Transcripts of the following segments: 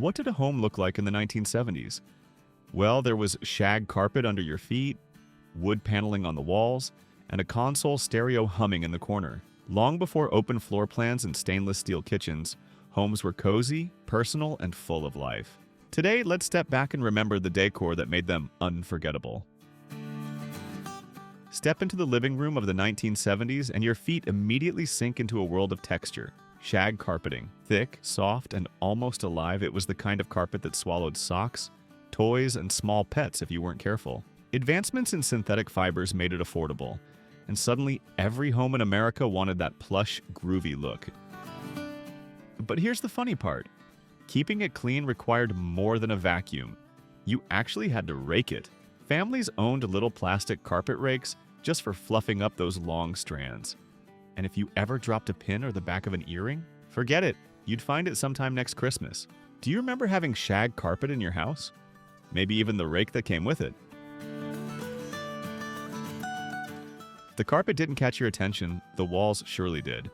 What did a home look like in the 1970s? Well, there was shag carpet under your feet, wood paneling on the walls, and a console stereo humming in the corner. Long before open floor plans and stainless steel kitchens, homes were cozy, personal, and full of life. Today, let's step back and remember the decor that made them unforgettable. Step into the living room of the 1970s and your feet immediately sink into a world of texture. Shag carpeting. Thick, soft, and almost alive, it was the kind of carpet that swallowed socks, toys, and small pets if you weren't careful. Advancements in synthetic fibers made it affordable, and suddenly every home in America wanted that plush, groovy look. But here's the funny part. Keeping it clean required more than a vacuum. You actually had to rake it. Families owned little plastic carpet rakes just for fluffing up those long strands. And if you ever dropped a pin or the back of an earring, forget it. You'd find it sometime next Christmas. Do you remember having shag carpet in your house? Maybe even the rake that came with it. If the carpet didn't catch your attention, the walls surely did.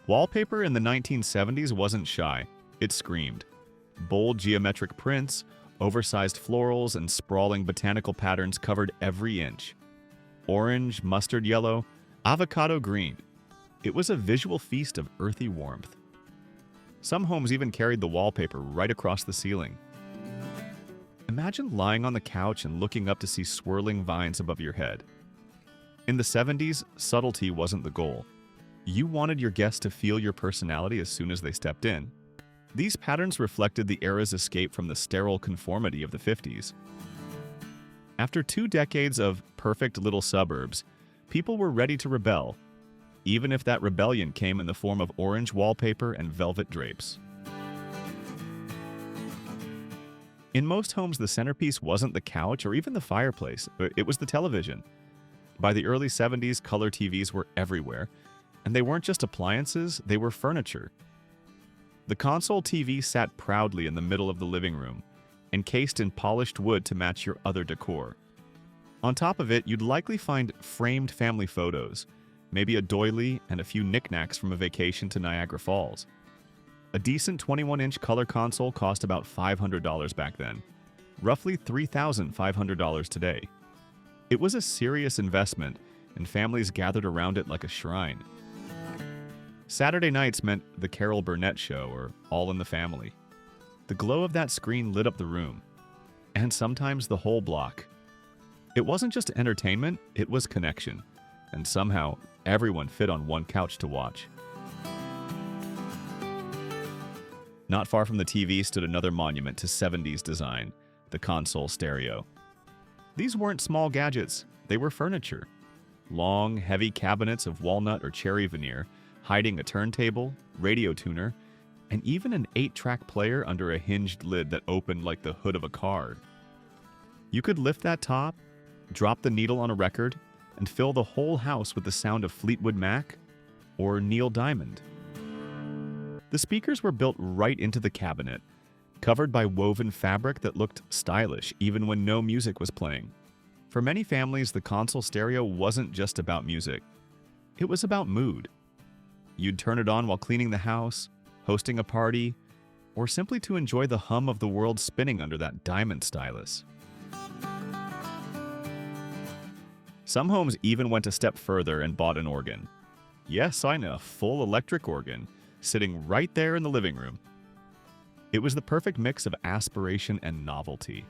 Wallpaper in the 1970s wasn't shy. It screamed. Bold geometric prints, oversized florals, and sprawling botanical patterns covered every inch. Orange, mustard yellow, avocado-green. It was a visual feast of earthy warmth. Some homes even carried the wallpaper right across the ceiling. Imagine lying on the couch and looking up to see swirling vines above your head. In the 70s, subtlety wasn't the goal. You wanted your guests to feel your personality as soon as they stepped in. These patterns reflected the era's escape from the sterile conformity of the 50s. After 2 decades of perfect little suburbs, people were ready to rebel, even if that rebellion came in the form of orange wallpaper and velvet drapes. In most homes, the centerpiece wasn't the couch or even the fireplace, it was the television. By the early 70s, color TVs were everywhere, and they weren't just appliances, they were furniture. The console TV sat proudly in the middle of the living room, encased in polished wood to match your other decor. On top of it, you'd likely find framed family photos, maybe a doily and a few knickknacks from a vacation to Niagara Falls. A decent 21-inch color console cost about $500 back then, roughly $3,500 today. It was a serious investment, and families gathered around it like a shrine. Saturday nights meant The Carol Burnett Show or All in the Family. The glow of that screen lit up the room, and sometimes the whole block. It wasn't just entertainment, it was connection, and somehow everyone fit on one couch to watch. Not far from the TV stood another monument to 70s design, the console stereo. These weren't small gadgets, they were furniture. Long, heavy cabinets of walnut or cherry veneer, hiding a turntable, radio tuner, and even an 8-track player under a hinged lid that opened like the hood of a car. You could lift that top, drop the needle on a record, and fill the whole house with the sound of Fleetwood Mac or Neil Diamond. The speakers were built right into the cabinet, covered by woven fabric that looked stylish even when no music was playing. For many families, the console stereo wasn't just about music. It was about mood. You'd turn it on while cleaning the house, hosting a party, or simply to enjoy the hum of the world spinning under that diamond stylus. Some homes even went a step further and bought an organ. Yes, I know, a full electric organ, sitting right there in the living room. It was the perfect mix of aspiration and novelty.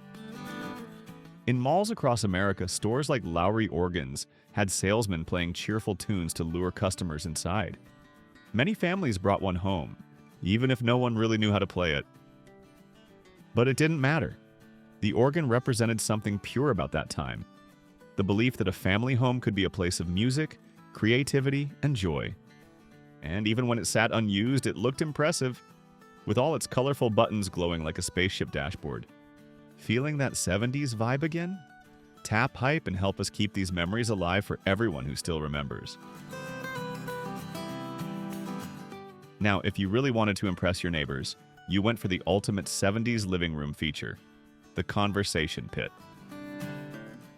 In malls across America, stores like Lowry Organs had salesmen playing cheerful tunes to lure customers inside. Many families brought one home, even if no one really knew how to play it. But it didn't matter. The organ represented something pure about that time. The belief that a family home could be a place of music, creativity, and joy. And even when it sat unused, it looked impressive, with all its colorful buttons glowing like a spaceship dashboard. Feeling that 70s vibe again? Tap hype and help us keep these memories alive for everyone who still remembers. Now, if you really wanted to impress your neighbors, you went for the ultimate 70s living room feature, the conversation pit.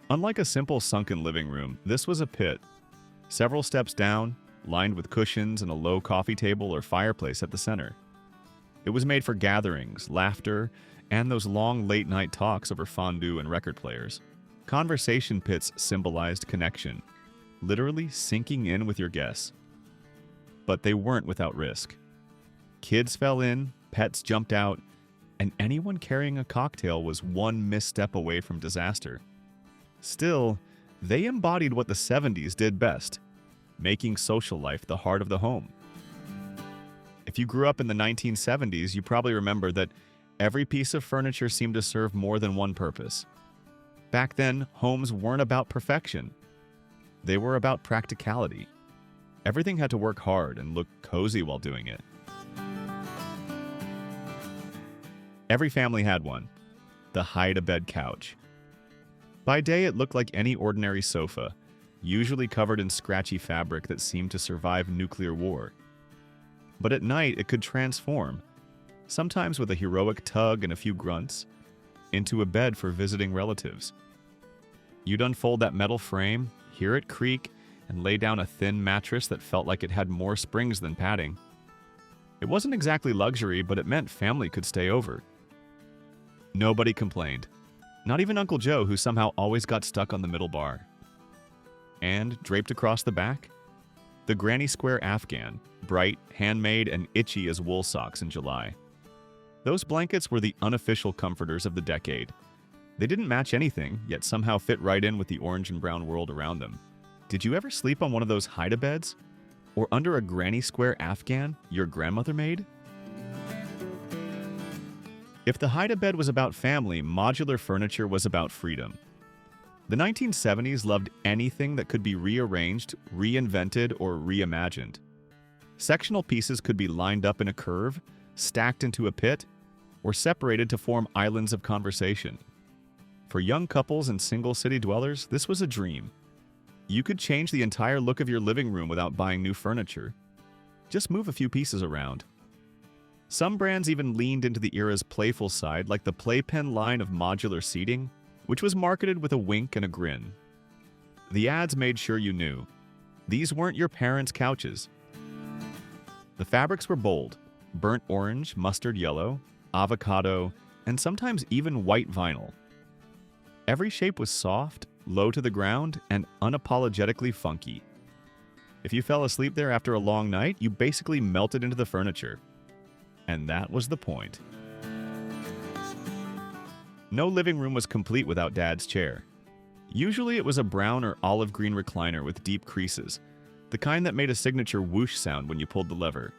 Unlike a simple sunken living room, this was a pit. Several steps down, lined with cushions and a low coffee table or fireplace at the center. It was made for gatherings, laughter, and those long late-night talks over fondue and record players. Conversation pits symbolized connection, literally sinking in with your guests. But they weren't without risk. Kids fell in, pets jumped out, and anyone carrying a cocktail was one misstep away from disaster. Still, they embodied what the 70s did best, making social life the heart of the home. If you grew up in the 1970s, you probably remember that every piece of furniture seemed to serve more than one purpose. Back then, homes weren't about perfection. They were about practicality. Everything had to work hard and look cozy while doing it. Every family had one, the hide-a-bed couch. By day, it looked like any ordinary sofa, usually covered in scratchy fabric that seemed to survive nuclear war. But at night, it could transform, sometimes with a heroic tug and a few grunts, into a bed for visiting relatives. You'd unfold that metal frame, hear it creak, and lay down a thin mattress that felt like it had more springs than padding. It wasn't exactly luxury, but it meant family could stay over. Nobody complained. Not even Uncle Joe, who somehow always got stuck on the middle bar. And draped across the back, the granny square Afghan, bright, handmade, and itchy as wool socks in July. Those blankets were the unofficial comforters of the decade. They didn't match anything, yet somehow fit right in with the orange and brown world around them. Did you ever sleep on one of those hide-a-beds? Or under a granny square Afghan your grandmother made? If the hide-a-bed was about family, modular furniture was about freedom. The 1970s loved anything that could be rearranged, reinvented, or reimagined. Sectional pieces could be lined up in a curve, stacked into a pit, or separated to form islands of conversation. For young couples and single city dwellers, this was a dream. You could change the entire look of your living room without buying new furniture. Just move a few pieces around. Some brands even leaned into the era's playful side, like the Playpen line of modular seating, which was marketed with a wink and a grin. The ads made sure you knew. These weren't your parents' couches. The fabrics were bold: burnt orange, mustard yellow, avocado, and sometimes even white vinyl. Every shape was soft, low to the ground, and unapologetically funky. If you fell asleep there after a long night, you basically melted into the furniture. And that was the point. No living room was complete without Dad's chair. Usually it was a brown or olive green recliner with deep creases, the kind that made a signature whoosh sound when you pulled the lever.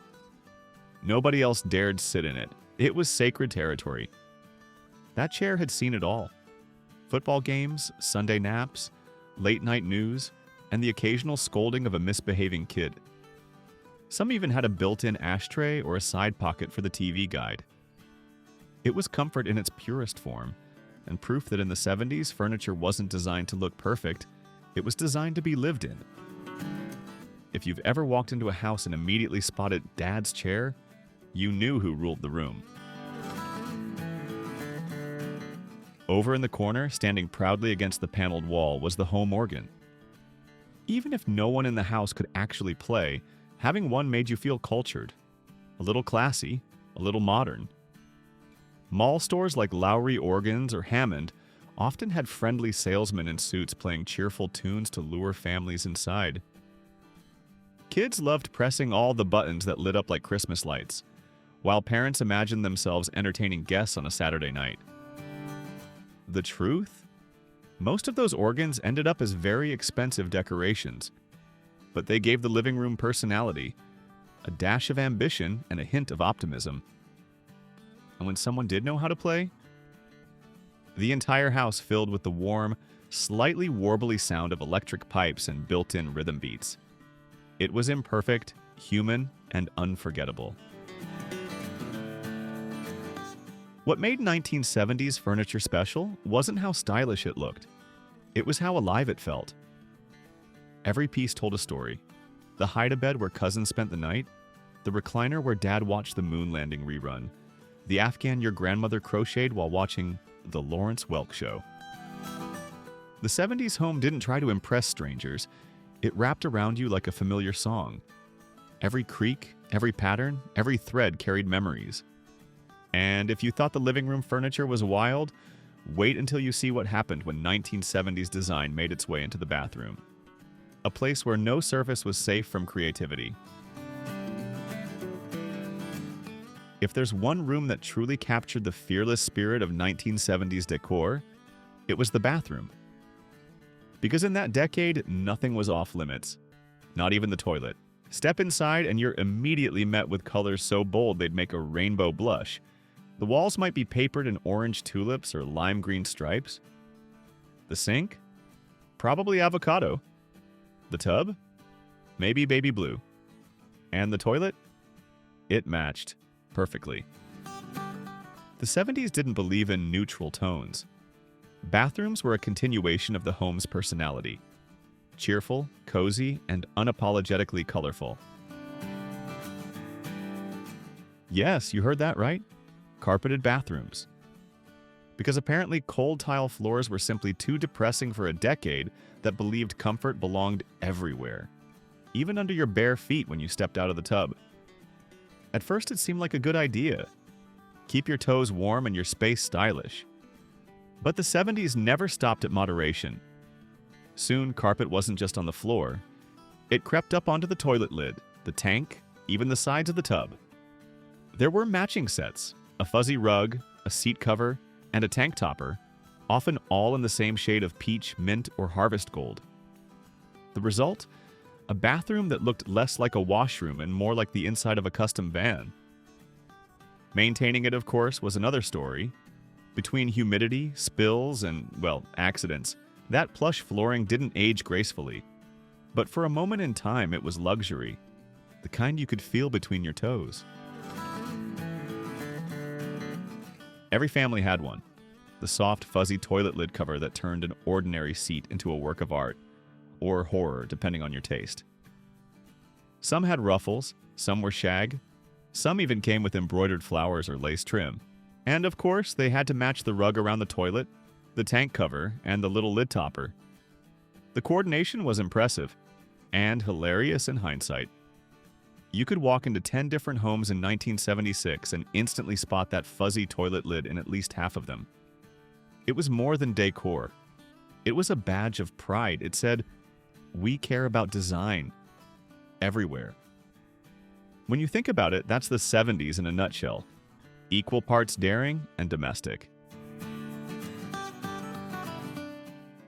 Nobody else dared sit in it. It was sacred territory. That chair had seen it all. Football games, Sunday naps, late-night news, and the occasional scolding of a misbehaving kid. Some even had a built-in ashtray or a side pocket for the TV guide. It was comfort in its purest form, and proof that in the 70s, furniture wasn't designed to look perfect, it was designed to be lived in. If you've ever walked into a house and immediately spotted Dad's chair, you knew who ruled the room. Over in the corner, standing proudly against the paneled wall, was the home organ. Even if no one in the house could actually play, having one made you feel cultured, a little classy, a little modern. Mall stores like Lowry Organs or Hammond often had friendly salesmen in suits playing cheerful tunes to lure families inside. Kids loved pressing all the buttons that lit up like Christmas lights, while parents imagined themselves entertaining guests on a Saturday night. The truth? Most of those organs ended up as very expensive decorations, but they gave the living room personality, a dash of ambition, and a hint of optimism. And when someone did know how to play, the entire house filled with the warm, slightly warbly sound of electric pipes and built-in rhythm beats. It was imperfect, human, and unforgettable. What made 1970s furniture special wasn't how stylish it looked. It was how alive it felt. Every piece told a story. The hide-a-bed where cousins spent the night, the recliner where Dad watched the moon landing rerun, the Afghan your grandmother crocheted while watching The Lawrence Welk Show. The 70s home didn't try to impress strangers. It wrapped around you like a familiar song. Every creak, every pattern, every thread carried memories. And if you thought the living room furniture was wild, wait until you see what happened when 1970s design made its way into the bathroom. A place where no surface was safe from creativity. If there's one room that truly captured the fearless spirit of 1970s decor, it was the bathroom. Because in that decade, nothing was off limits. Not even the toilet. Step inside and you're immediately met with colors so bold they'd make a rainbow blush. The walls might be papered in orange tulips or lime green stripes. The sink? Probably avocado. The tub? Maybe baby blue. And the toilet? It matched perfectly. The 70s didn't believe in neutral tones. Bathrooms were a continuation of the home's personality. Cheerful, cozy, and unapologetically colorful. Yes, you heard that right. Carpeted bathrooms. Because apparently cold tile floors were simply too depressing for a decade that believed comfort belonged everywhere, even under your bare feet when you stepped out of the tub. At first it seemed like a good idea. Keep your toes warm and your space stylish. But the 70s never stopped at moderation. Soon, carpet wasn't just on the floor. It crept up onto the toilet lid, the tank, even the sides of the tub. There were matching sets, a fuzzy rug, a seat cover, and a tank topper, often all in the same shade of peach, mint, or harvest gold. The result? A bathroom that looked less like a washroom and more like the inside of a custom van. Maintaining it, of course, was another story. Between humidity, spills, and, well, accidents, that plush flooring didn't age gracefully. But for a moment in time, it was luxury, the kind you could feel between your toes. Every family had one. The soft, fuzzy toilet lid cover that turned an ordinary seat into a work of art, or horror, depending on your taste. Some had ruffles, some were shag, some even came with embroidered flowers or lace trim. And of course, they had to match the rug around the toilet, the tank cover, and the little lid topper. The coordination was impressive, and hilarious in hindsight. You could walk into 10 different homes in 1976 and instantly spot that fuzzy toilet lid in at least half of them. It was more than decor. It was a badge of pride. It said, "We care about design." Everywhere. When you think about it, that's the 70s in a nutshell. Equal parts daring and domestic.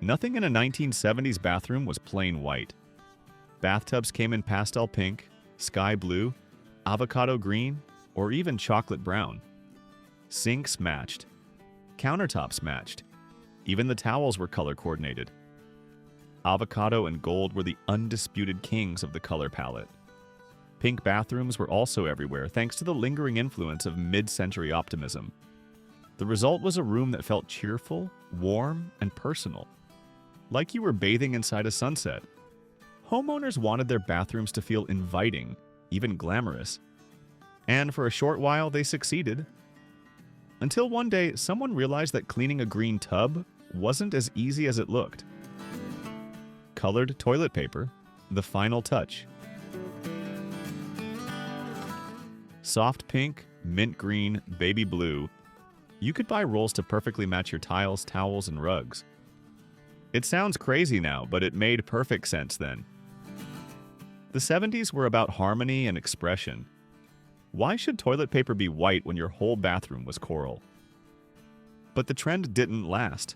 Nothing in a 1970s bathroom was plain white. Bathtubs came in pastel pink, sky blue, avocado green, or even chocolate brown. Sinks matched. Countertops matched. Even the towels were color coordinated. Avocado and gold were the undisputed kings of the color palette. Pink bathrooms were also everywhere thanks to the lingering influence of mid-century optimism. The result was a room that felt cheerful, warm, and personal. Like you were bathing inside a sunset. Homeowners wanted their bathrooms to feel inviting, even glamorous. And for a short while, they succeeded. Until one day, someone realized that cleaning a green tub wasn't as easy as it looked. Colored toilet paper, the final touch. Soft pink, mint green, baby blue. You could buy rolls to perfectly match your tiles, towels, and rugs. It sounds crazy now, but it made perfect sense then. The 70s were about harmony and expression. Why should toilet paper be white when your whole bathroom was coral? But the trend didn't last.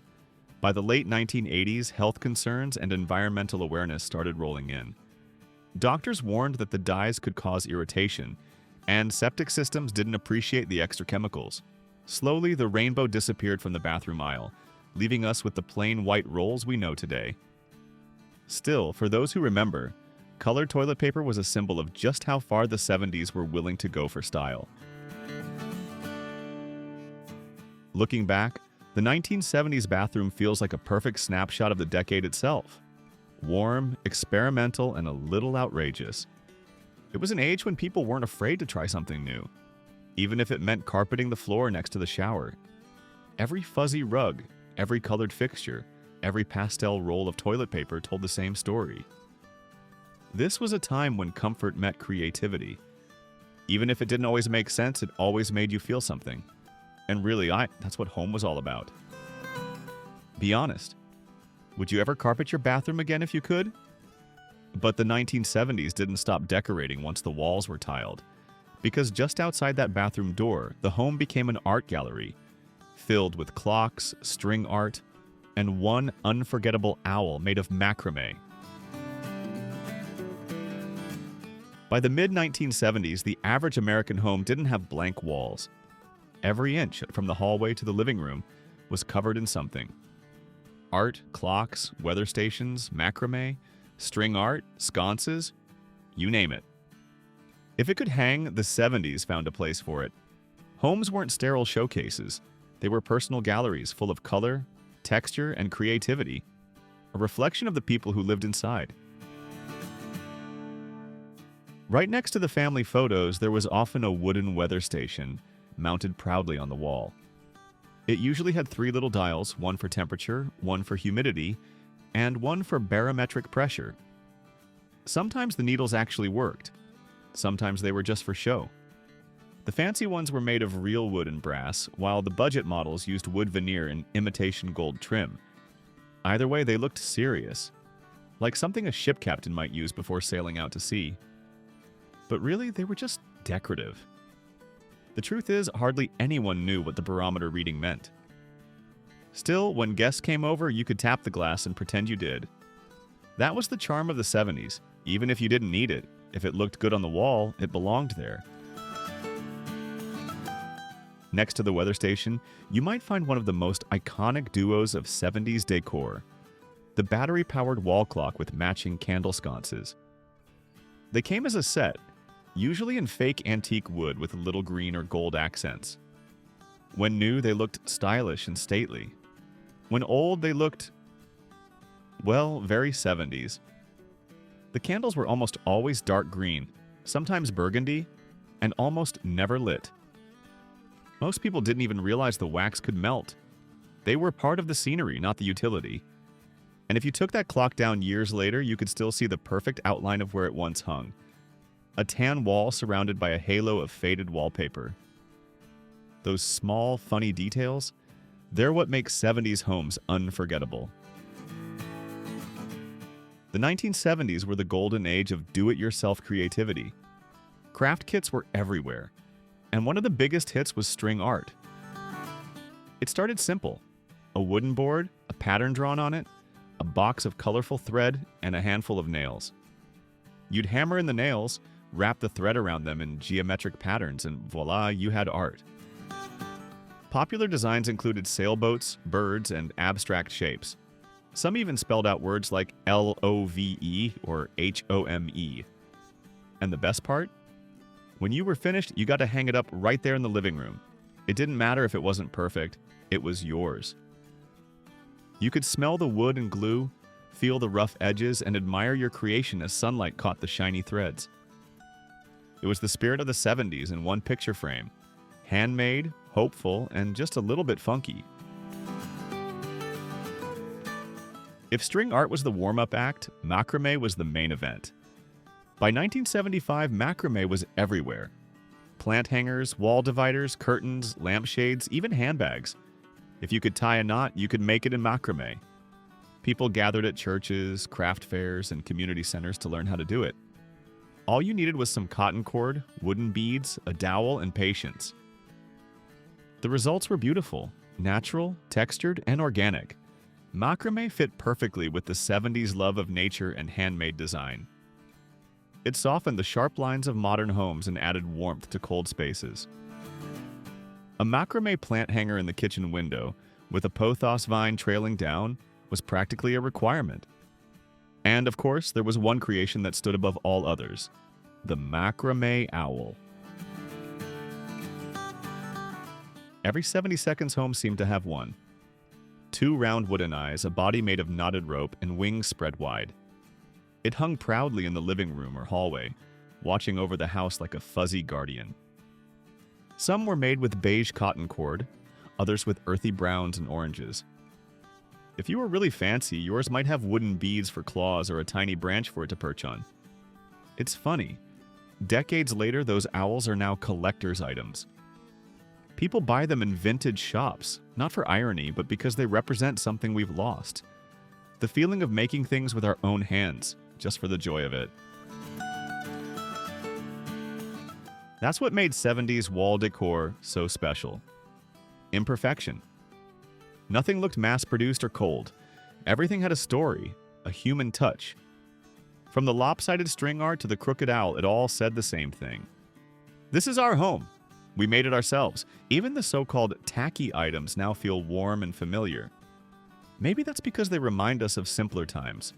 By the late 1980s, health concerns and environmental awareness started rolling in. Doctors warned that the dyes could cause irritation, and septic systems didn't appreciate the extra chemicals. Slowly, the rainbow disappeared from the bathroom aisle, leaving us with the plain white rolls we know today. Still, for those who remember, colored toilet paper was a symbol of just how far the 70s were willing to go for style. Looking back, the 1970s bathroom feels like a perfect snapshot of the decade itself. Warm, experimental, and a little outrageous. It was an age when people weren't afraid to try something new, even if it meant carpeting the floor next to the shower. Every fuzzy rug, every colored fixture, every pastel roll of toilet paper told the same story. This was a time when comfort met creativity. Even if it didn't always make sense, it always made you feel something. And really, that's what home was all about. Be honest. Would you ever carpet your bathroom again if you could? But the 1970s didn't stop decorating once the walls were tiled, because just outside that bathroom door, the home became an art gallery, filled with clocks, string art, and one unforgettable owl made of macrame. By the mid-1970s, the average American home didn't have blank walls. Every inch, from the hallway to the living room, was covered in something. Art, clocks, weather stations, macrame, string art, sconces, you name it. If it could hang, the 70s found a place for it. Homes weren't sterile showcases. They were personal galleries full of color, texture, and creativity, a reflection of the people who lived inside. Right next to the family photos, there was often a wooden weather station mounted proudly on the wall. It usually had 3 little dials, one for temperature, one for humidity, and one for barometric pressure. Sometimes the needles actually worked. Sometimes they were just for show. The fancy ones were made of real wood and brass, while the budget models used wood veneer and imitation gold trim. Either way, they looked serious, like something a ship captain might use before sailing out to sea. But really, they were just decorative. The truth is, hardly anyone knew what the barometer reading meant. Still, when guests came over, you could tap the glass and pretend you did. That was the charm of the 70s. Even if you didn't need it, if it looked good on the wall, it belonged there. Next to the weather station, you might find one of the most iconic duos of 70s decor, the battery-powered wall clock with matching candle sconces. They came as a set, usually in fake antique wood with little green or gold accents. When new, they looked stylish and stately. When old, they looked, well, very 70s. The candles were almost always dark green, sometimes burgundy, and almost never lit. Most people didn't even realize the wax could melt. They were part of the scenery, not the utility. And if you took that clock down years later, you could still see the perfect outline of where it once hung. A tan wall surrounded by a halo of faded wallpaper. Those small, funny details, they're what makes 70s homes unforgettable. The 1970s were the golden age of do-it-yourself creativity. Craft kits were everywhere, and one of the biggest hits was string art. It started simple: a wooden board, a pattern drawn on it, a box of colorful thread, and a handful of nails. You'd hammer in the nails, wrap the thread around them in geometric patterns, and voila, you had art. Popular designs included sailboats, birds, and abstract shapes. Some even spelled out words like L-O-V-E or H-O-M-E. And the best part? When you were finished, you got to hang it up right there in the living room. It didn't matter if it wasn't perfect, it was yours. You could smell the wood and glue, feel the rough edges, and admire your creation as sunlight caught the shiny threads. It was the spirit of the 70s in one picture frame. Handmade, hopeful, and just a little bit funky. If string art was the warm-up act, macrame was the main event. By 1975, macrame was everywhere. Plant hangers, wall dividers, curtains, lampshades, even handbags. If you could tie a knot, you could make it in macrame. People gathered at churches, craft fairs, and community centers to learn how to do it. All you needed was some cotton cord, wooden beads, a dowel, and patience. The results were beautiful, natural, textured, and organic. Macrame fit perfectly with the 70s love of nature and handmade design. It softened the sharp lines of modern homes and added warmth to cold spaces. A macrame plant hanger in the kitchen window, with a pothos vine trailing down, was practically a requirement. And of course, there was one creation that stood above all others: the Macramé Owl. Every 70 seconds home seemed to have one. 2 round wooden eyes, a body made of knotted rope, and wings spread wide. It hung proudly in the living room or hallway, watching over the house like a fuzzy guardian. Some were made with beige cotton cord, others with earthy browns and oranges. If you were really fancy, yours might have wooden beads for claws or a tiny branch for it to perch on. It's funny. Decades later, those owls are now collector's items. People buy them in vintage shops, not for irony, but because they represent something we've lost. The feeling of making things with our own hands, just for the joy of it. That's what made 70s wall decor so special. Imperfection. Nothing looked mass-produced or cold. Everything had a story, a human touch. From the lopsided string art to the crooked owl, it all said the same thing. This is our home. We made it ourselves. Even the so-called tacky items now feel warm and familiar. Maybe that's because they remind us of simpler times,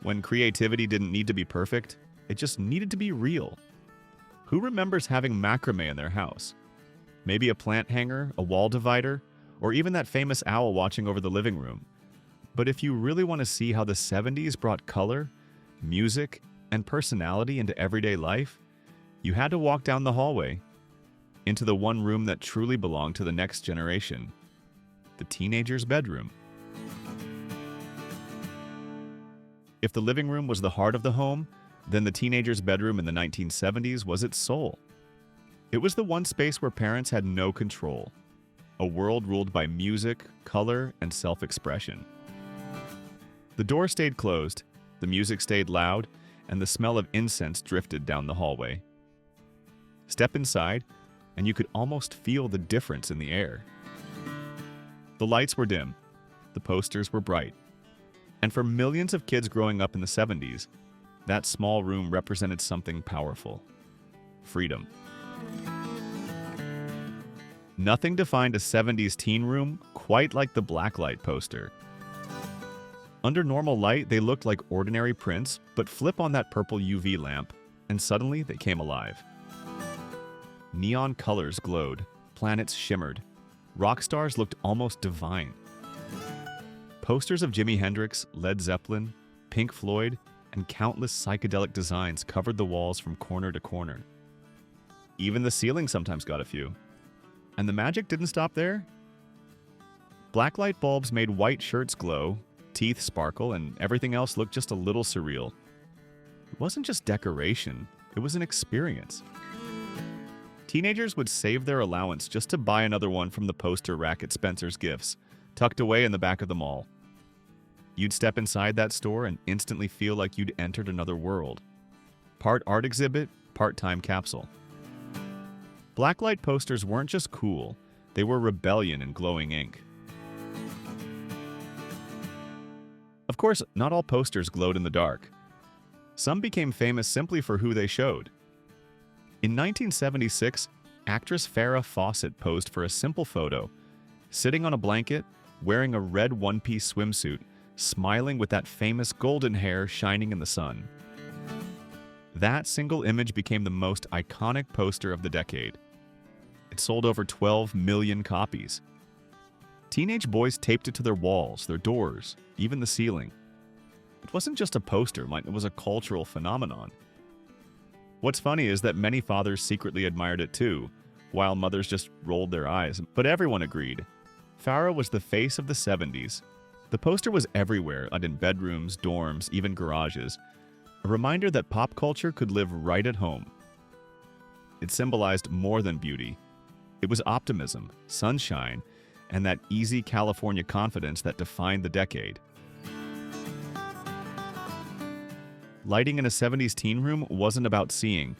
when creativity didn't need to be perfect, it just needed to be real. Who remembers having macramé in their house? Maybe a plant hanger, a wall divider, or even that famous owl watching over the living room. But if you really want to see how the 70s brought color, music, and personality into everyday life, you had to walk down the hallway, into the one room that truly belonged to the next generation, the teenager's bedroom. If the living room was the heart of the home, then the teenager's bedroom in the 1970s was its soul. It was the one space where parents had no control, a world ruled by music, color, and self-expression. The door stayed closed, the music stayed loud, and the smell of incense drifted down the hallway. Step inside, and you could almost feel the difference in the air. The lights were dim, the posters were bright, and for millions of kids growing up in the 70s, that small room represented something powerful: freedom. Nothing defined a 70s teen room quite like the Blacklight poster. Under normal light, they looked like ordinary prints, but flip on that purple UV lamp, and suddenly they came alive. Neon colors glowed, planets shimmered, rock stars looked almost divine. Posters of Jimi Hendrix, Led Zeppelin, Pink Floyd, and countless psychedelic designs covered the walls from corner to corner. Even the ceiling sometimes got a few. And the magic didn't stop there. Blacklight bulbs made white shirts glow, teeth sparkle, and everything else looked just a little surreal. It wasn't just decoration, it was an experience. Teenagers would save their allowance just to buy another one from the poster rack at Spencer's Gifts, tucked away in the back of the mall. You'd step inside that store and instantly feel like you'd entered another world. Part art exhibit, part time capsule. Blacklight posters weren't just cool, they were rebellion in glowing ink. Of course, not all posters glowed in the dark. Some became famous simply for who they showed. In 1976, actress Farrah Fawcett posed for a simple photo, sitting on a blanket, wearing a red one-piece swimsuit, smiling with that famous golden hair shining in the sun. That single image became the most iconic poster of the decade. It sold over 12 million copies. Teenage boys taped it to their walls, their doors, even the ceiling. It wasn't just a poster, it was a cultural phenomenon. What's funny is that many fathers secretly admired it too, while mothers just rolled their eyes, but everyone agreed. Farrah was the face of the 70s. The poster was everywhere, and in bedrooms, dorms, even garages. A reminder that pop culture could live right at home. It symbolized more than beauty. It was optimism, sunshine, and that easy California confidence that defined the decade. Lighting in a 70s teen room wasn't about seeing.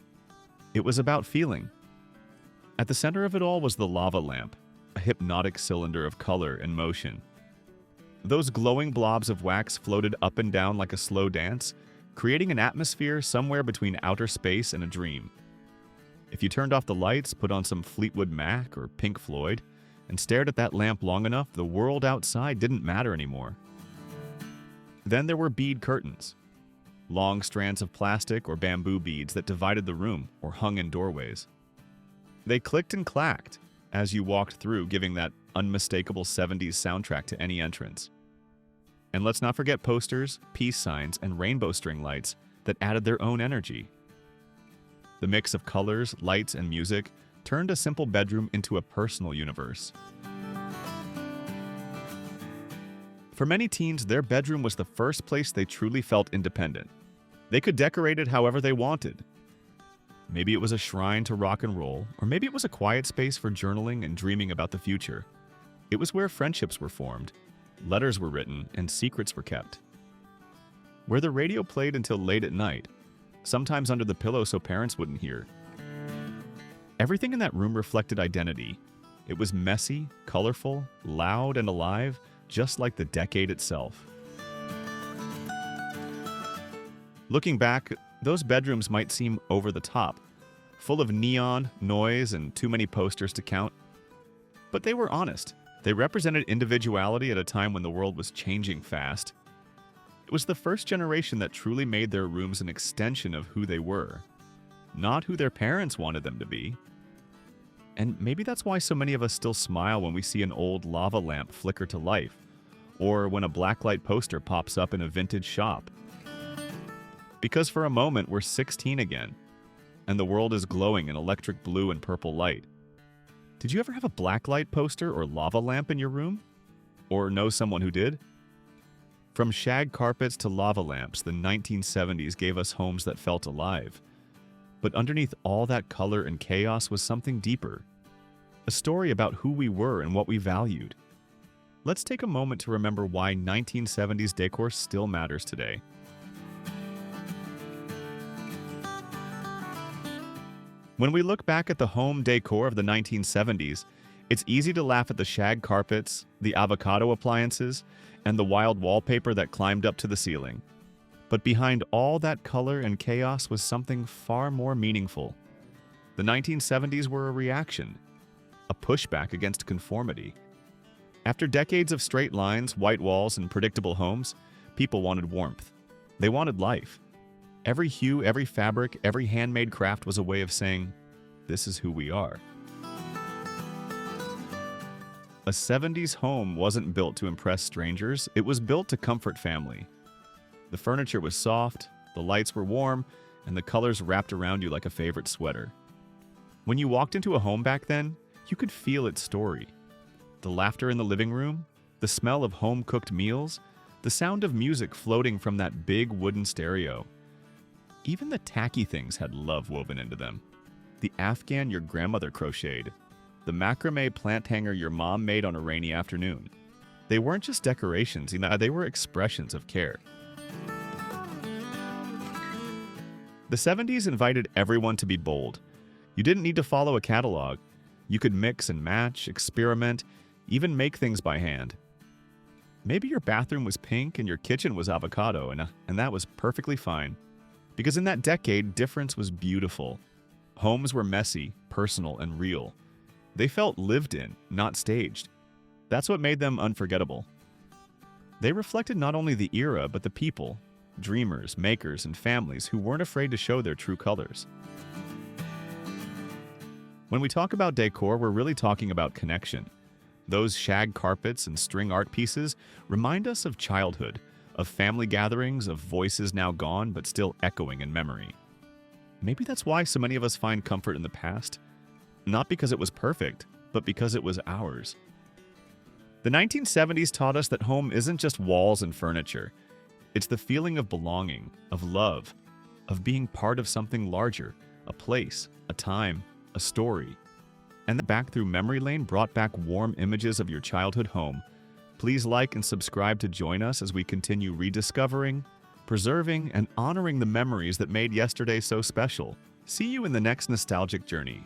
It was about feeling. At the center of it all was the lava lamp, a hypnotic cylinder of color and motion. Those glowing blobs of wax floated up and down like a slow dance, creating an atmosphere somewhere between outer space and a dream. If you turned off the lights, put on some Fleetwood Mac or Pink Floyd, and stared at that lamp long enough, the world outside didn't matter anymore. Then there were bead curtains. Long strands of plastic or bamboo beads that divided the room or hung in doorways. They clicked and clacked as you walked through, giving that unmistakable 70s soundtrack to any entrance. And let's not forget posters, peace signs, and rainbow string lights that added their own energy. The mix of colors, lights, and music turned a simple bedroom into a personal universe. For many teens, their bedroom was the first place they truly felt independent. They could decorate it however they wanted. Maybe it was a shrine to rock and roll, or maybe it was a quiet space for journaling and dreaming about the future. It was where friendships were formed, letters were written, and secrets were kept. Where the radio played until late at night, sometimes under the pillow so parents wouldn't hear. Everything in that room reflected identity. It was messy, colorful, loud, and alive, just like the decade itself. Looking back, those bedrooms might seem over the top, full of neon, noise, and too many posters to count. But they were honest. They represented individuality at a time when the world was changing fast. It was the first generation that truly made their rooms an extension of who they were, not who their parents wanted them to be. And maybe that's why so many of us still smile when we see an old lava lamp flicker to life, or when a Blacklight poster pops up in a vintage shop. Because for a moment, we're 16 again, and the world is glowing in electric blue and purple light. Did you ever have a Blacklight poster or lava lamp in your room? Or know someone who did? From shag carpets to lava lamps, the 1970s gave us homes that felt alive. But underneath all that color and chaos was something deeper. A story about who we were and what we valued. Let's take a moment to remember why 1970s decor still matters today. When we look back at the home decor of the 1970s, it's easy to laugh at the shag carpets, the avocado appliances, and the wild wallpaper that climbed up to the ceiling. But behind all that color and chaos was something far more meaningful. The 1970s were a reaction, a pushback against conformity. After decades of straight lines, white walls, and predictable homes, people wanted warmth. They wanted life. Every hue, every fabric, every handmade craft was a way of saying, this is who we are. A 70s home wasn't built to impress strangers, it was built to comfort family. The furniture was soft, the lights were warm, and the colors wrapped around you like a favorite sweater. When you walked into a home back then, you could feel its story. The laughter in the living room, the smell of home-cooked meals, the sound of music floating from that big wooden stereo. Even the tacky things had love woven into them. The Afghan your grandmother crocheted, the macramé plant hanger your mom made on a rainy afternoon. They weren't just decorations, they were expressions of care. The 70s invited everyone to be bold. You didn't need to follow a catalog. You could mix and match, experiment, even make things by hand. Maybe your bathroom was pink and your kitchen was avocado, and that was perfectly fine. Because in that decade, difference was beautiful. Homes were messy, personal, and real. They felt lived in, not staged. That's what made them unforgettable. They reflected not only the era, but the people, dreamers, makers, and families who weren't afraid to show their true colors. When we talk about decor, we're really talking about connection. Those shag carpets and string art pieces remind us of childhood, of family gatherings, of voices now gone but still echoing in memory. Maybe that's why so many of us find comfort in the past. Not because it was perfect, but because it was ours. The 1970s taught us that home isn't just walls and furniture. It's the feeling of belonging, of love, of being part of something larger, a place, a time, a story. And back through memory lane brought back warm images of your childhood home. Please like and subscribe to join us as we continue rediscovering, preserving, and honoring the memories that made yesterday so special. See you in the next nostalgic journey.